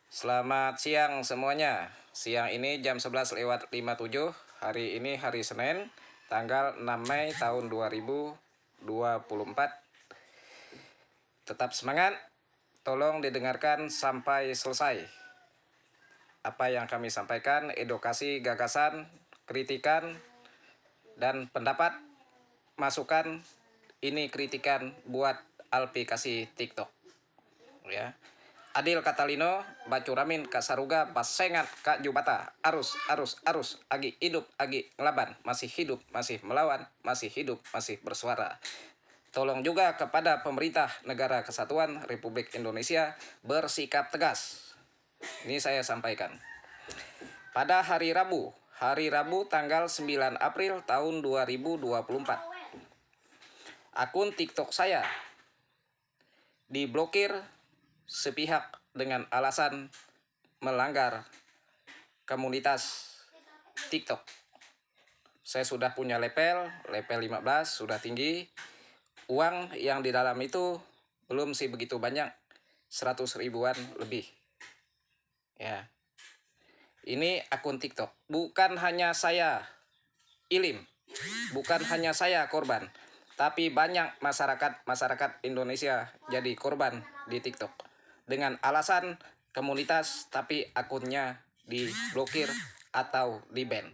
Selamat siang semuanya. Siang ini jam 11:57. Hari ini hari Senin, tanggal 6 Mei tahun 2024. Tetap semangat. Tolong didengarkan sampai selesai. Apa yang kami sampaikan, edukasi, gagasan, kritikan, dan pendapat, masukan, ini kritikan buat aplikasi TikTok. Ya. Adil Katalino, Bacuramin Kasaruga, Basengat Kak Jubata, arus, agi hidup, agi ngelaban, masih hidup, masih melawan, masih hidup, masih bersuara. Tolong juga kepada pemerintah Negara Kesatuan Republik Indonesia bersikap tegas. Ini saya sampaikan. Pada hari Rabu tanggal 9 April tahun 2024, akun TikTok saya diblokir sepihak dengan alasan melanggar komunitas TikTok. Saya sudah punya level 15, sudah tinggi. Uang yang di dalam itu belum sih begitu banyak, 100 ribuan lebih. Ya. Ini akun TikTok. Bukan hanya saya ilim, bukan hanya saya korban, tapi banyak masyarakat Indonesia jadi korban di TikTok dengan alasan komunitas, tapi akunnya diblokir atau di-ban.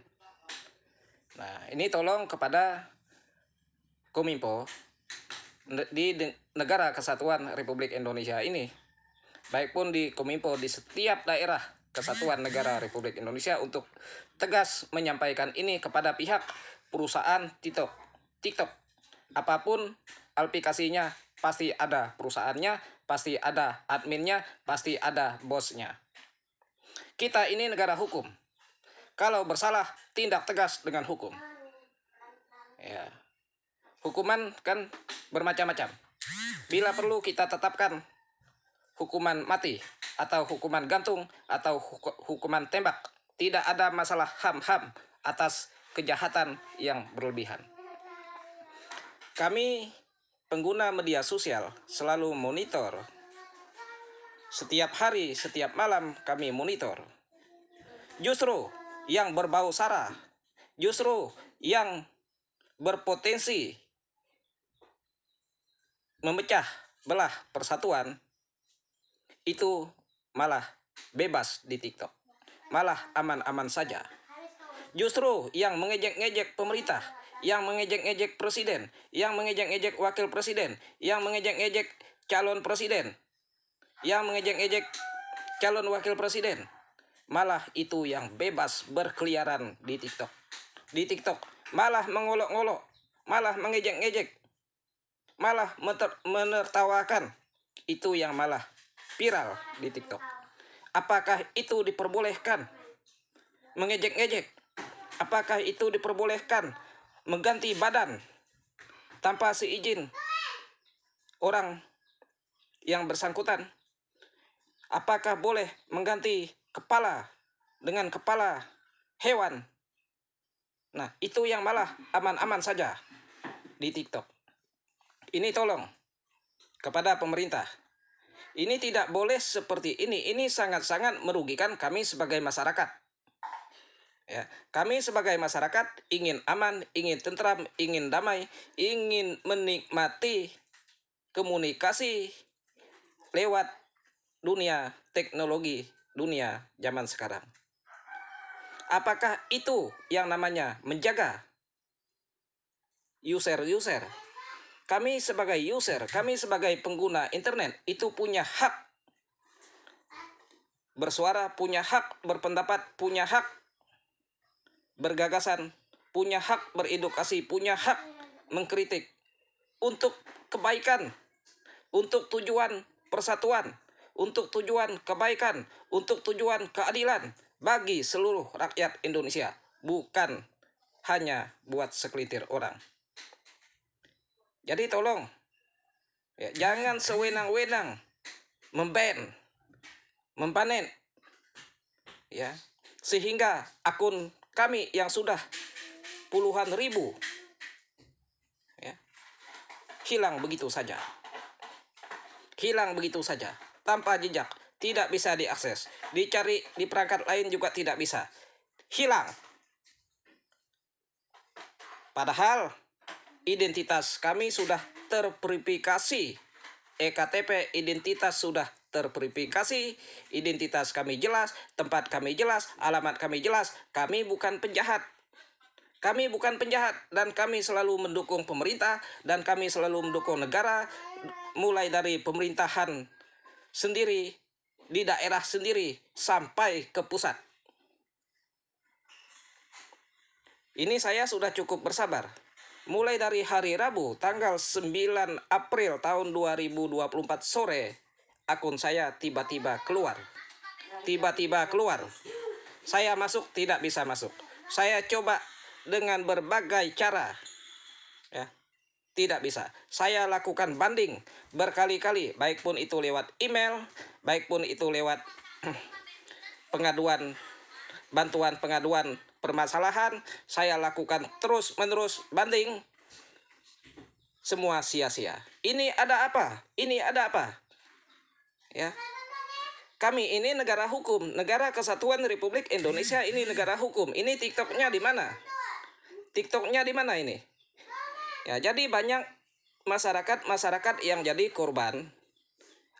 Nah, ini tolong kepada Kominfo di Negara Kesatuan Republik Indonesia ini, baik pun di Kominfo di setiap daerah Kesatuan Negara Republik Indonesia, untuk tegas menyampaikan ini kepada pihak perusahaan TikTok. Apapun aplikasinya, pasti ada perusahaannya, pasti ada adminnya, pasti ada bosnya. Kita ini negara hukum. Kalau bersalah, tindak tegas dengan hukum. Ya. Hukuman kan bermacam-macam. Bila perlu kita tetapkan hukuman mati, atau hukuman gantung, atau hukuman tembak. Tidak ada masalah HAM atas kejahatan yang berlebihan. Kami pengguna media sosial selalu monitor. Setiap hari, setiap malam kami monitor. Justru yang berbau sara, justru yang berpotensi memecah belah persatuan, itu malah bebas di TikTok. Malah aman-aman saja. Justru yang mengejek-ngejek pemerintah, yang mengejek-ngejek presiden, yang mengejek-ngejek wakil presiden, yang mengejek-ngejek calon presiden, yang mengejek-ngejek calon wakil presiden, malah itu yang bebas berkeliaran di TikTok. Di TikTok malah mengolok-ngolok, malah mengejek-ngejek, malah menertawakan. Itu yang malah viral di TikTok. Apakah itu diperbolehkan? Mengejek-ngejek. Apakah itu diperbolehkan mengganti badan tanpa seizin orang yang bersangkutan? Apakah boleh mengganti kepala dengan kepala hewan? Nah, itu yang malah aman-aman saja di TikTok. Ini tolong kepada pemerintah. Ini tidak boleh seperti ini. Ini sangat-sangat merugikan kami sebagai masyarakat. Ya, kami sebagai masyarakat ingin aman, ingin tentram, ingin damai, ingin menikmati komunikasi lewat dunia teknologi, dunia zaman sekarang. Apakah itu yang namanya menjaga user? Kami sebagai user, kami sebagai pengguna internet itu punya hak bersuara, punya hak berpendapat, punya hak bergagasan, punya hak beredukasi, punya hak mengkritik untuk kebaikan, untuk tujuan persatuan, untuk tujuan kebaikan, untuk tujuan keadilan bagi seluruh rakyat Indonesia, bukan hanya buat segelintir orang. Jadi tolong, ya, jangan sewenang-wenang memban, mempanen, ya, sehingga akun kami yang sudah puluhan ribu, ya, hilang begitu saja tanpa jejak, tidak bisa diakses. Dicari di perangkat lain juga tidak bisa. Hilang. Padahal identitas kami sudah terverifikasi. EKTP identitas sudah terverifikasi, identitas kami jelas, tempat kami jelas, alamat kami jelas. Kami bukan penjahat. Kami bukan penjahat dan kami selalu mendukung pemerintah dan kami selalu mendukung negara, mulai dari pemerintahan sendiri, di daerah sendiri, sampai ke pusat. Ini saya sudah cukup bersabar. Mulai dari hari Rabu tanggal 9 April tahun 2024 sore, akun saya tiba-tiba keluar. Tiba-tiba keluar. Saya masuk, tidak bisa masuk. Saya coba dengan berbagai cara. Ya, tidak bisa. Saya lakukan banding berkali-kali, baik pun itu lewat email, baik pun itu lewat pengaduan, bantuan pengaduan permasalahan. Saya lakukan terus-menerus banding. Semua sia-sia. Ini ada apa? Ini ada apa? Ya. Kami ini negara hukum, Negara Kesatuan Republik Indonesia ini negara hukum. Ini TikToknya di mana? TikToknya di mana ini? Ya, jadi banyak masyarakat yang jadi korban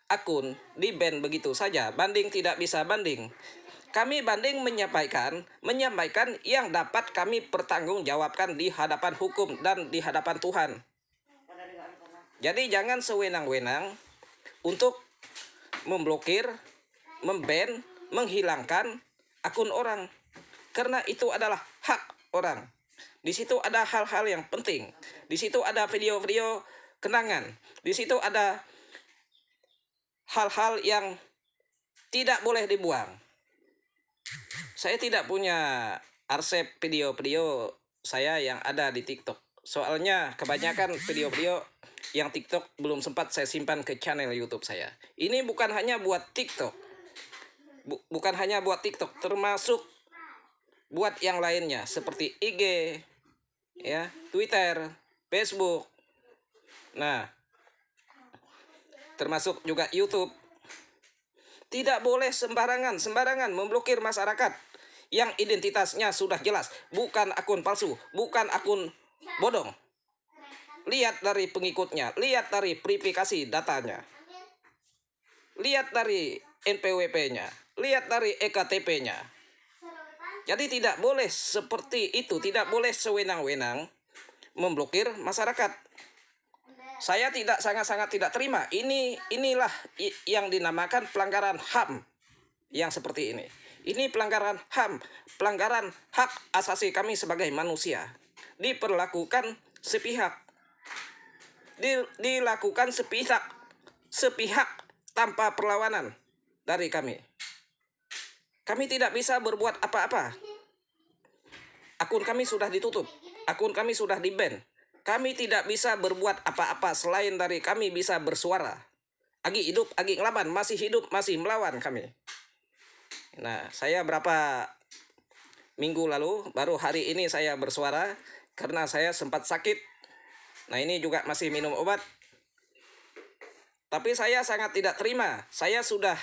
akun di-ban begitu saja. Banding tidak bisa banding. Kami banding menyampaikan yang dapat kami pertanggungjawabkan di hadapan hukum dan di hadapan Tuhan. Jadi jangan sewenang-wenang untuk memblokir, memban, menghilangkan akun orang. Karena itu adalah hak orang. Di situ ada hal-hal yang penting. Di situ ada video-video kenangan. Di situ ada hal-hal yang tidak boleh dibuang. Saya tidak punya arsip video-video saya yang ada di TikTok. Soalnya kebanyakan video-video yang TikTok belum sempat saya simpan ke channel YouTube saya. Ini bukan hanya buat TikTok. Bukan hanya buat TikTok, termasuk buat yang lainnya seperti IG, ya, Twitter, Facebook. Nah, termasuk juga YouTube. Tidak boleh sembarangan memblokir masyarakat yang identitasnya sudah jelas, bukan akun palsu, bukan akun bodong. Lihat dari pengikutnya, lihat dari verifikasi datanya, lihat dari NPWP-nya, lihat dari EKTP-nya. Jadi tidak boleh seperti itu, tidak boleh sewenang-wenang memblokir masyarakat. Saya sangat-sangat tidak terima. Inilah yang dinamakan pelanggaran HAM yang seperti ini. Ini pelanggaran HAM, pelanggaran hak asasi kami sebagai manusia. Diperlakukan sepihak. Dilakukan sepihak tanpa perlawanan dari kami. Kami tidak bisa berbuat apa-apa. Akun kami sudah ditutup. Akun kami sudah di-ban. Kami tidak bisa berbuat apa-apa selain dari kami bisa bersuara. Agi hidup, agi ngelawan, masih hidup, masih melawan kami. Nah, saya berapa minggu lalu, baru hari ini saya bersuara karena saya sempat sakit. Nah, ini juga masih minum obat. Tapi saya sangat tidak terima. Saya sudah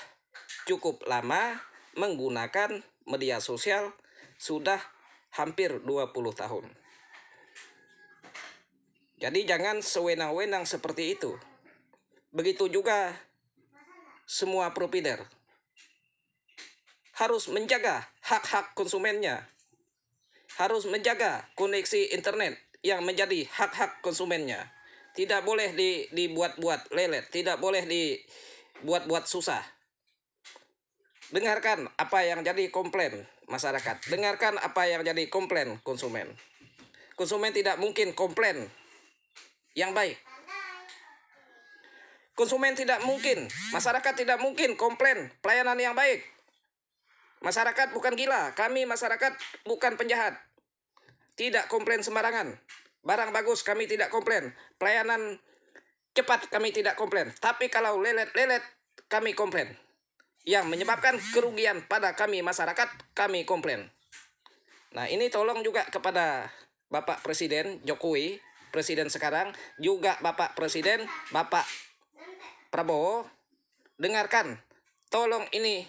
cukup lama menggunakan media sosial, sudah hampir 20 tahun. Jadi jangan sewenang-wenang seperti itu. Begitu juga semua provider harus menjaga hak-hak konsumennya. Harus menjaga koneksi internet yang menjadi hak-hak konsumennya. Tidak boleh dibuat-buat lelet, tidak boleh dibuat-buat susah. Dengarkan apa yang jadi komplain masyarakat. Dengarkan apa yang jadi komplain konsumen. Konsumen tidak mungkin komplain yang baik. Konsumen tidak mungkin, masyarakat tidak mungkin komplain pelayanan yang baik. Masyarakat bukan gila, kami masyarakat bukan penjahat. Tidak komplain sembarangan. Barang bagus kami tidak komplain. Pelayanan cepat kami tidak komplain. Tapi kalau lelet-lelet kami komplain. Yang menyebabkan kerugian pada kami masyarakat, kami komplain. Nah, ini tolong juga kepada Bapak Presiden Jokowi, Presiden sekarang, juga Bapak Presiden, Bapak Prabowo, dengarkan tolong ini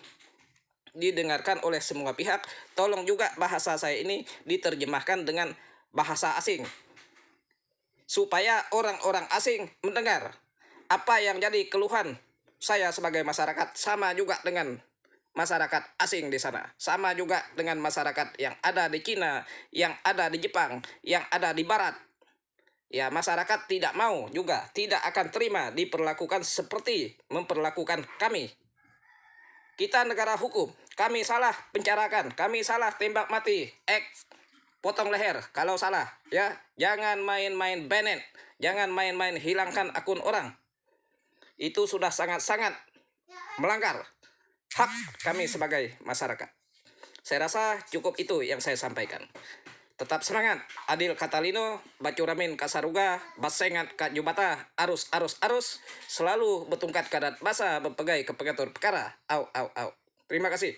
didengarkan oleh semua pihak. Tolong juga bahasa saya ini diterjemahkan dengan bahasa asing, supaya orang-orang asing mendengar apa yang jadi keluhan saya sebagai masyarakat, sama juga dengan masyarakat asing di sana, sama juga dengan masyarakat yang ada di Cina, yang ada di Jepang, yang ada di Barat. Ya, masyarakat tidak mau juga, tidak akan terima diperlakukan seperti memperlakukan kami. Kita negara hukum, kami salah penjarakan, kami salah tembak mati, potong leher kalau salah, ya. Jangan main-main banned, jangan main-main hilangkan akun orang. Itu sudah sangat-sangat melanggar hak kami sebagai masyarakat. Saya rasa cukup itu yang saya sampaikan. Tetap semangat, Adil Katalino, Bacuramin Kasaruga, Basengat Kak Jubata, arus, selalu betungkat kadat basa, berpegai ke pengatur perkara. Au. Terima kasih.